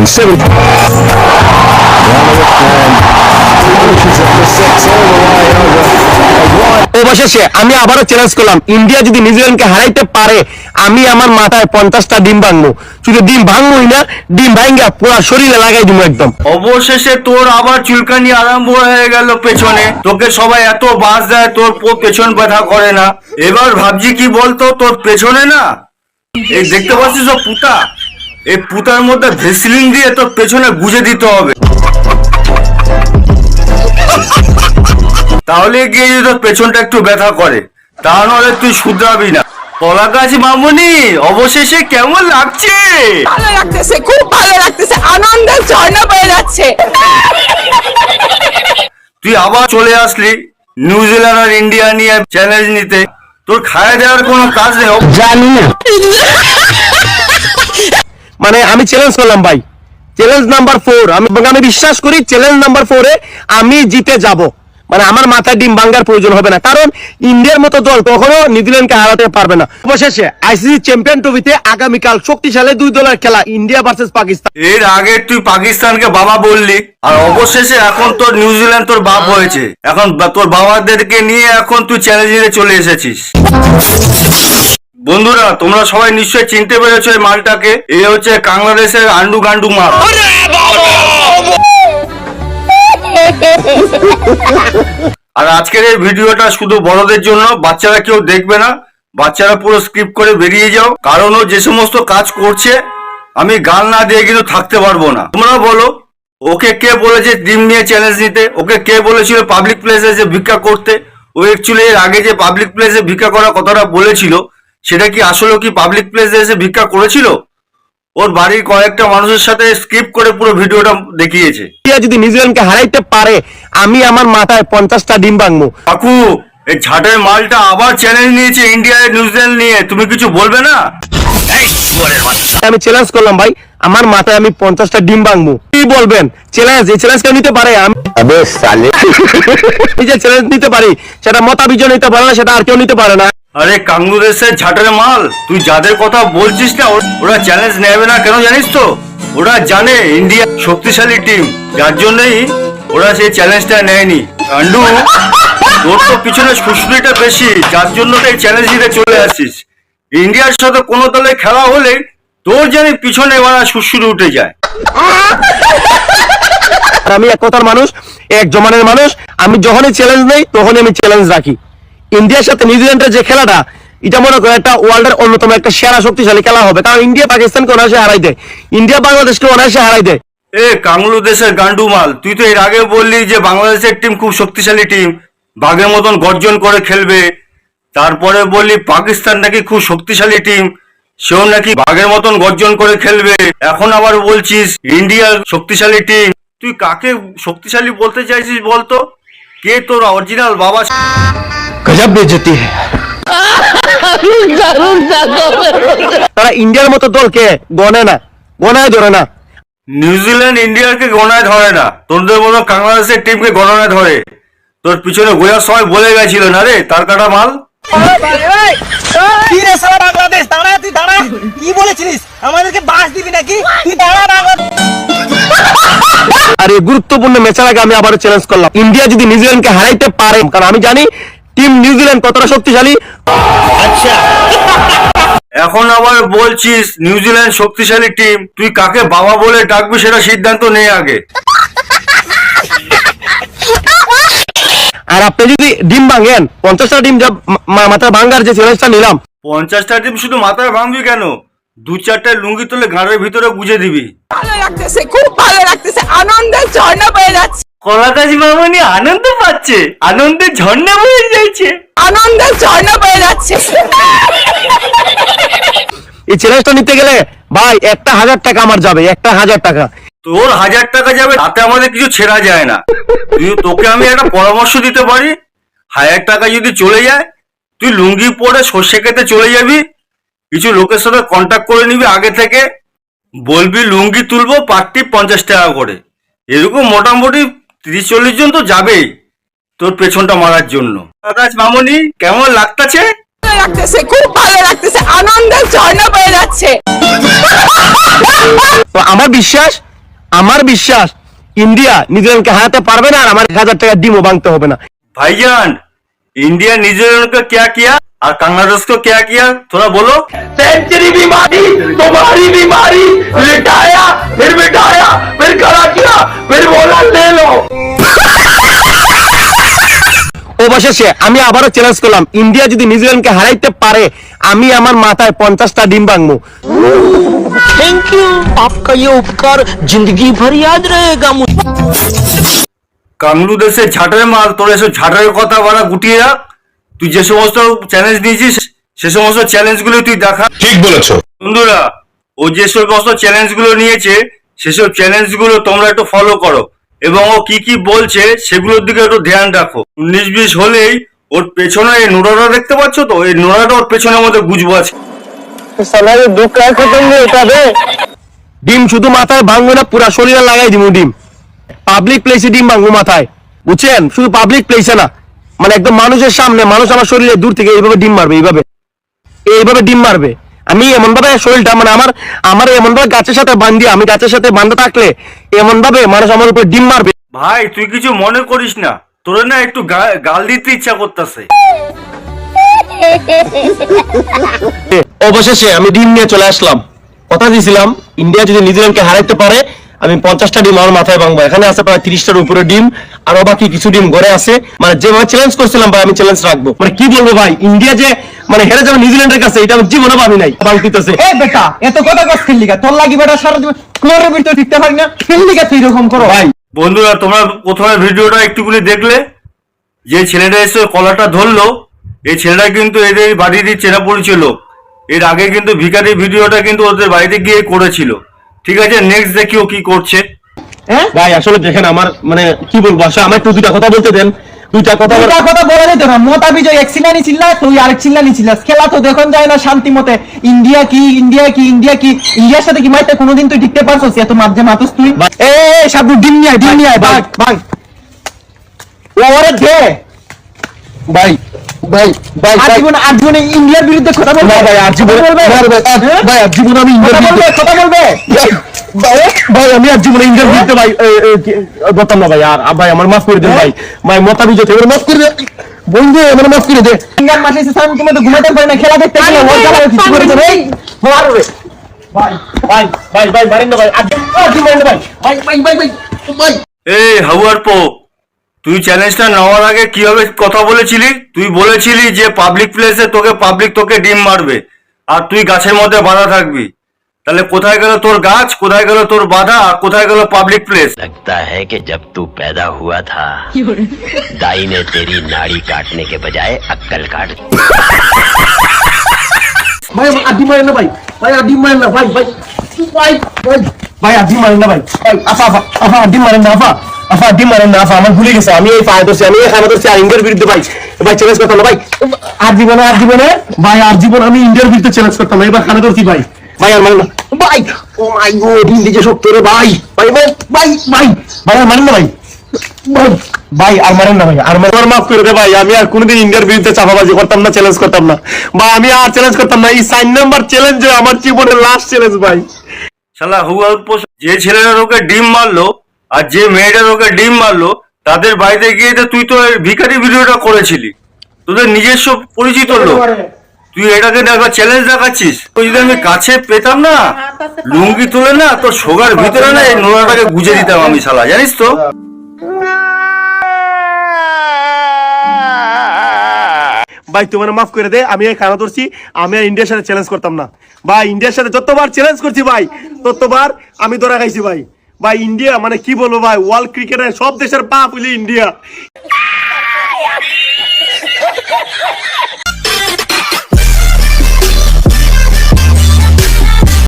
and 7. অবশেষে আমি আবারও চ্যালেঞ্জ করলাম, ইন্ডিয়া যদি নিউজিল্যান্ডকে হারাইতে পারে আমি আমার মাথায় 50টা ডিম ভাঙবো। শুধু ডিম ভাঙবোই না, ডিম ভাঙ্গা পুরো শরীরে লাগাই দিব একদম। অবশেষে তোর আবার চুলকানি আরম্ভ হয়ে গেল পেছনে। তোকে সবাই এত বাস দেয়, তোর পেছন ব্যথা করে না। এবার ভাবছি কি বলতো, তোর পেছনে না এই দেখতে পাচ্ছিস সব পুতা, এই পুতার মধ্যে ভেসলিন দিয়ে তোর পেছনে গুজে দিতে হবে, তাহলে গিয়ে যদি তোর পেছনটা একটু ব্যথা করে, তা নাহলে তুই শুধরাবি না। কলা গাছ মামুনি, অবশেষে কেমন লাগছে? ভালো লাগতেছে, খুব ভালো লাগতেছে, আনন্দের ঝর্ণা বয়ে যাচ্ছে। তুই আবার চলে আসলি নিউজিল্যান্ড আর ইন্ডিয়া নিয়ে চ্যালেঞ্জ নিতে। তোর খাওয়া দেওয়ার কোনো কাজ নেই, জানি না। মানে আমি চ্যালেঞ্জ করলাম ভাই, চ্যালেঞ্জ নাম্বার 4। আমি বিশ্বাস করি চ্যালেঞ্জ নাম্বার 4 এ আমি জিতে যাব। মানে আমার মাথায় ডিম ভাঙ্গার প্রয়োজন হবে না, কারণ ইন্ডিয়ার মতো দল কখনো নিউজিল্যান্ডকে হারাতে পারবে না। অবশেষে আইসিসি চ্যাম্পিয়ন ট্রফিতে আগামীকাল শক্তিশালী 2 দলের খেলা, ইন্ডিয়া ভার্সেস পাকিস্তান। এর আগে তুই পাকিস্তানকে বাবা বললি, আর অবশেষে এখন তোর নিউজিল্যান্ড তোর বাপ হয়েছে। এখন তোর বাবাদেরকে নিয়ে এখন তুই চ্যালেঞ্জ নিতে চলে এসেছিস। বন্ধুরা, তোমরা সবাই নিশ্চয়ই চিনতে পেরেছো এই মালটাকে। এই হচ্ছে বাংলাদেশের আন্ডু গান্ডু মাল। আর আজকের এই ভিডিওটা শুধু বড়দের জন্য, বাচ্চারা কেউ দেখবে না। বাচ্চারা পুরো স্কিপ করে বেরিয়ে যাও, কারণ ও যে সমস্ত কাজ করছে আমি গাল না দিয়ে কিন্তু থাকতে পারবো না। তোমরা বলো, ওকে কে বলেছে ডিম নিয়ে চ্যালেঞ্জ নিতে? ওকে কে বলেছিল পাবলিক প্লেসে এসে ভিক্ষা করতে? ও অ্যাকচুয়ালি এর আগে যে পাবলিক প্লেসে ভিক্ষা করার কথাটা বলেছিল, সেটা কি আসলে কি পাবলিক প্লেসে এসে ভিক্ষা করেছিল? ওর বাড়ির কয়েকটা মানুষের সাথে স্কিপ করে পুরো ভিডিওটা দেখিয়েছে। ইন্ডিয়া যদি নিউজিল্যান্ডকে হারাইতে পারে আমি আমার মাথায় 50টা ডিম ভাঙবো। কাকু, এই ঝাটের মালটা আবার চ্যালেঞ্জ নিয়েছে ইন্ডিয়া নিউজিল্যান্ড নিয়ে, তুমি কিছু বলবে না? আমি চ্যালেঞ্জ করলাম ভাই, আমার মাথায় আমি 50টা ডিম ভাঙবো। কি বলবেন? চ্যালেঞ্জ, এই চ্যালেঞ্জ কেউ নিতে পারে? আমি যে চ্যালেঞ্জ নিতে পারি সেটা মতা বিজয় নিতে পারে না, সেটা আর কেউ নিতে পারে না। আরে কাংলাদেশের ঝাটের মাল, তুই যাদের কথা বলছিস না ওরা চ্যালেঞ্জ নেবে না কেন জানিস তো? ওরা জানে ইন্ডিয়া শক্তিশালী টিম, যার জন্যই ওরা সেই চ্যালেঞ্জটা নেয়নি। কান্ডু, তোর তো পিছনে সুশ্রীটা বেশি, যার জন্য এই চ্যালেঞ্জ নিতে চলে আসিস। ইন্ডিয়ার সাথে কোনো দলে খেলা হলে তোর জানি পিছনে ওরা সুশ্রী উঠে যায়। আমি এক কথার মানুষ, এক জমানের মানুষ। আমি যখনই চ্যালেঞ্জ নেই তখনই আমি চ্যালেঞ্জ রাখি। ইন্ডিয়ার সাথে নিউজিল্যান্ডের যে খেলাটা, এটা মনে করো একটা ওয়ার্ল্ডের অন্যতম একটা সেরা শক্তিশালী খেলা হবে, কারণ ইন্ডিয়া পাকিস্তানকে অনায়াসে হারাই দেয়, ইন্ডিয়া বাংলাদেশকে অনায়াসে হারাই দেয়। এ কাংলাদেশের গান্ডু মাল, তুই তো এর আগে বললি যে বাংলাদেশের টিম খুব শক্তিশালী টিম, বাঘের মতন গর্জন করে খেলবে। তারপরে বললি পাকিস্তান নাকি খুব শক্তিশালী টিম, সেও নাকি বাঘের মতন গর্জন করে খেলবে। এখন আবার বলছিস ইন্ডিয়ার শক্তিশালী টিম। তুই কাকে শক্তিশালী বলতে চাইছিস বলতো? কে তোর অরিজিনাল বাবা? গজব বেজতি। তারা ইন্ডিয়ার মতো দলকে গনে না, গনায় ধরে না। নিউজিল্যান্ড ইন্ডিয়াকে গণায় ধরে না, তোদের মতো বাংলাদেশের টিমকে গণনায় ধরে। তোর পিছনে গোয়ার সময় বলে গেছিল না রে, তার কাটা মাল। কি রে সারা বাংলাদেশ, দাঁড়া তুই দাঁড়া। কি বলেছিলিস আমাদেরকে বাস দিবি নাকি? তুই দাঁড়া বাংলাদেশ। আর এই গুরুত্বপূর্ণ ম্যাচের আগে আমি আবারও চ্যালেঞ্জ করলাম, ইন্ডিয়া যদি নিউজিল্যান্ডকে হারাইতে পারে, কারণ আমি জানি টিম নিউজিল্যান্ড কতটা শক্তিশালী। আচ্ছা, এখন আবার বলছিস নিউজিল্যান্ড শক্তিশালী টিম, তুই কাকে বাবা বলে ডাকবি সেটা সিদ্ধান্ত নেই আগে। আর আপনি যদি ডিম ভাঙেন, 50টা ডিম মাথায় ভাঙ্গার যে চ্যালেঞ্জটা নিলাম, 50টা ডিম শুধু মাথায় ভাঙবি কেন, 2-4টা লুঙ্গি তুলে ঘাড়ের ভিতরে গুজে দিবি। ভালো লাগতেছে, খুব ভালো লাগতেছে, আনন্দের ঝর্ণা বয়ে যাচ্ছে। কলাকাজি মামনি আনন্দ পাচ্ছে, আনন্দের ঝর্ণা বয়ে যাচ্ছে, আনন্দের ঝর্ণা বয়ে যাচ্ছে। এই চ্যালেঞ্জটা নিতে গেলে ভাই 1000 টাকা আমার যাবে, 1000 টাকা। তোর 1000 টাকা যাবে, তাতে আমাদের কিছু ছেড়া যায় না। তোকে আমি একটা পরামর্শ দিতে পারি, 1000 টাকা যদি চলে যায়, তুই লুঙ্গি পরে সর্ষে খেতে চলে যাবি, কিছু লোকের সাথে কন্ট্যাক্ট করে নিবি আগে থেকে, বলবি লুঙ্গি তুলবো পার্টি 50 টাকা করে। এরকম মোটামুটি 30-40 জন তো যাবেই তোর পেছনটা মারার জন্য। মামনি কেমন লাগতেছে? ভালো লাগতেছে, খুব ভালো লাগতেছে, আনন্দের ঝর্ণা বয়ে যাচ্ছে। তো আমার বিশ্বাস আমার বিশ্বাস ইন্ডিয়া নিউজিল্যান্ডকে হারাতে পারবে না, আর আমার 1000 টাকা ডিমও ভাঙতে হবে না। भाईजान इंडिया न्यूजीलैंड को क्या किया और बांग्लादेश को क्या किया थोड़ा बोलो। सेंचुरी भी मारी, तुम्हारी भी मारी, लिटाया फिर बिठाया फिर खड़ा किया फिर बोला ले लो। অবশেষে আমি আবারও চ্যালেঞ্জ করলাম, ইন্ডিয়া যদি নিউজিল্যান্ডকে হারাইতে পারে আমি আমার মাথায় 50টা ডিম ভাঙবো। थैंक यू, आपका ये उपकार जिंदगी भर याद रहेगा मुझे। কাংলু দেশের ঝাঁটার মাল, তোর এসব ঝাঁটারের কথা বাড়া গুটিয়ে রাখ। তুই যে সমস্ত চ্যালেঞ্জ দিয়েছিস সে সমস্ত চ্যালেঞ্জ গুলো তুই দেখা। ঠিক বলেছো বন্ধুরা, ও যে সমস্ত চ্যালেঞ্জ গুলো নিয়েছে সেসব চ্যালেঞ্জ গুলো তোমরা একটু ফলো করো এবং ও কি কি বলছে সেগুলোর দিকে একটু ধ্যান রাখো। 19-20 হলেই ওর পেছনে এই নোড়াটা দেখতে পাচ্ছ তো, এই নোড়াটা ওর পেছনের মধ্যে গুজবো আছে। ডিম শুধু মাথায় ভাঙবো না, পুরা শরীরে লাগাই দিব ডিম। পাবলিক প্লেসে ডিম ভাঙবো মাথায়, বুঝছেন? শুধু পাবলিক প্লেসে না, মানে একদম মানুষের সামনে, মানুষ আমার শরীরে দূর থেকে এইভাবে ডিম মারবে, এইভাবে ডিম মারবে। আমি এমন ভাবে শরীরটা মানে আমার এমন ভাবে গাছের সাথে বান্ধি, আমি গাছের সাথে বান্ধা থাকলে এমন ভাবে মানুষ আমার উপর ডিম মারবে। ভাই তুই কিছু মনে করিস না, তোর না একটু গাল দিতে ইচ্ছা করতেছে। অবশেষে আমি ডিম নিয়ে চলে আসলাম। কথা দিয়েছিলাম ইন্ডিয়া যদি নিউজিল্যান্ডকে হারাইতে পারে আমি 50টা ডিম আমার মাথায় ভাঙবো। এখানে আছে প্রায় 30টার উপরে ডিম, আর বাকি কিছু ডিম ঘরে আছে। মানে যেভাবে চ্যালেঞ্জ করছিলাম ভাই, আমি চ্যালেঞ্জ রাখবো। মানে কি বলবো ভাই, ইন্ডিয়া যে মানে হেরে যাবে নিউজিল্যান্ডের কাছে এটা আমি জীবনে ভাবি নাই। বাংলাদেশে এ বেটা এত কথা কস খেললিগা, তোর লাগি বেটা সারা জীবন ক্লোরের ভিতর টিকতে পারি না, খেললিগা তুই এরকম করো ভাই বন্ধুরা, তোমরা প্রথমে ভিডিওটা একটুখানি দেখলে, যে ছেলেটা এসে কলারটা ধরলো এই ছেলেটা কিন্তু এদের বাড়িরই চেনা পরিচয় লোক। এর আগে কিন্তু ভিখারি ভিডিওটা কিন্তু ওদের বাড়িতে গিয়ে করেছিল। ঠিক আছে, নেক্সট দেখি ও কি করছে। ভাই আসলে দেখেন আমার মানে কি বলবো, আসলে আমার একটু দুইটা কথা বলতে দেন। দুইটা কথা বলে দিত না, মতা বিজয় এক চিল্লানি চিল্লা, তুই আরেক চিল্লানি চিল্লাস। খেলা তো দেখুন যায় না শান্তি মতে। ইন্ডিয়া কি ইন্ডিয়া কি ইন্ডিয়া কি, ইন্ডিয়ার সাথে কি মাইতে কোনোদিন তুই টিকতে পারছিস? এত মাঝে মাতুস তুই। এ সাবু ডিম নিয়ে ভাগ ভাগ ওরে দে ভাই ভাই ভাই আজীবনে ইন্ডিয়ার বিরুদ্ধে কথা বলবে? ভাই আজীবনে বলবে ভাই আজীবনে আমি ইন্ডিয়ার বিরুদ্ধে কথা বলবে ভাই আমি আজীবনে ইন্ডিয়ার বিরুদ্ধে ভাই বলতাম না ভাই। আর ভাই আমার মাফ করে দেন ভাই, ভাই মতা বিজয় থেকে মাফ করে দে বন্ধু, আমার মাফ করে দে। ইন্ডিয়ান মাঠে এসে সামনে তুমি তো ঘুমাতে পারি না, খেলা দেখতে গেলে ওর জ্বালা কিছু করে দেবে। মারবে ভাই ভাই ভাই ভাই মারেন না ভাই, আজীবন মারেন না ভাই ভাই ভাই ভাই ভাই ভাই। এই হাওয়ার পো, তুই চ্যালেঞ্জটা নেওয়ার আগে কিভাবে কথা বলেছিলি? তুই বলেছিলি যে পাবলিক প্লেসে পাবলিক তোকে ডিম মারবে আর তুই গাছের মধ্যে বাঁধা থাকবি। তাহলে কোথায় গেল তোর গাছ, কোথায় গেল তোর বাঁধা, কোথায় গেল পাবলিক প্লেস? लगता है कि जब तू पैदा हुआ था दाई ने तेरी नाड़ी काटने के बजाय अक्कल काट दी। ভাই আদি মারেন না ভাই, ভাই আদি মারেন না ভাই ভাই ভাই ভাই ভাই আদি মারেন না ভাই, ভাই আফা আফা আফা আদি মারেন না, আফা আফা আদি মারেন না, আফা আমার ভুলে গেছে। আমি এই পায়ে ধরছি, আমি এই খানা ধরছি আর ইন্ডিয়ার বিরুদ্ধে ভাই ভাই চ্যালেঞ্জ করতাম না ভাই। আর জীবনে ভাই আর জীবন আমি ইন্ডিয়ার বিরুদ্ধে চ্যালেঞ্জ করতাম না, এবার খানা ধরছি ভাই ভাই আর মারেন না ভাই। ও মাই গড ইন্ডিয়া যে শক্ত রে ভাই ভাই ভাই ভাই ভাই ভাই আর মারেন না ভাই ভাই ভাই আর মারেন না ভাই, আর মাফ করে দে ভাই। আমি আর কোনোদিন ইন্ডিয়ার বিরুদ্ধে চাপাবাজি করতাম না, চ্যালেঞ্জ করতাম না বা আমি আর চ্যালেঞ্জ করতাম না। এই 4 নাম্বার চ্যালেঞ্জ আমার জীবনের লাস্ট চ্যালেঞ্জ ভাই। শালা হুয়ার পো, যে ছেলেটার ওকে ডিম মারলো আর যে মেয়েটার ওকে ডিম মারলো তাদের বাড়িতে গিয়ে তো তুই তো ভিখারি ভিডিওটা করেছিলি, তোদের নিজস্ব পরিচিত লোক, তুই এটাকে একবার চ্যালেঞ্জ দেখাচ্ছিস। তো যদি আমি কাছে পেতাম না, লুঙ্গি তুলে না তোর সোগার ভিতরে না এই নোড়াটাকে গুজে দিতাম আমি শালা, জানিস তো। ভাই তোমার মাফ করে দে, আমি এই খানা ধরছি, আমি আর ইন্ডিয়ার সাথে চ্যালেঞ্জ করতাম না ভাই। ইন্ডিয়ার সাথে যতবার চ্যালেঞ্জ করছি ভাই ততবার আমি ধরা খাইছি ভাই। ভাই ইন্ডিয়া মানে কি বলবো ভাই, ওয়ার্ল্ড ক্রিকেটের সব দেশের পা পুলি ইন্ডিয়া।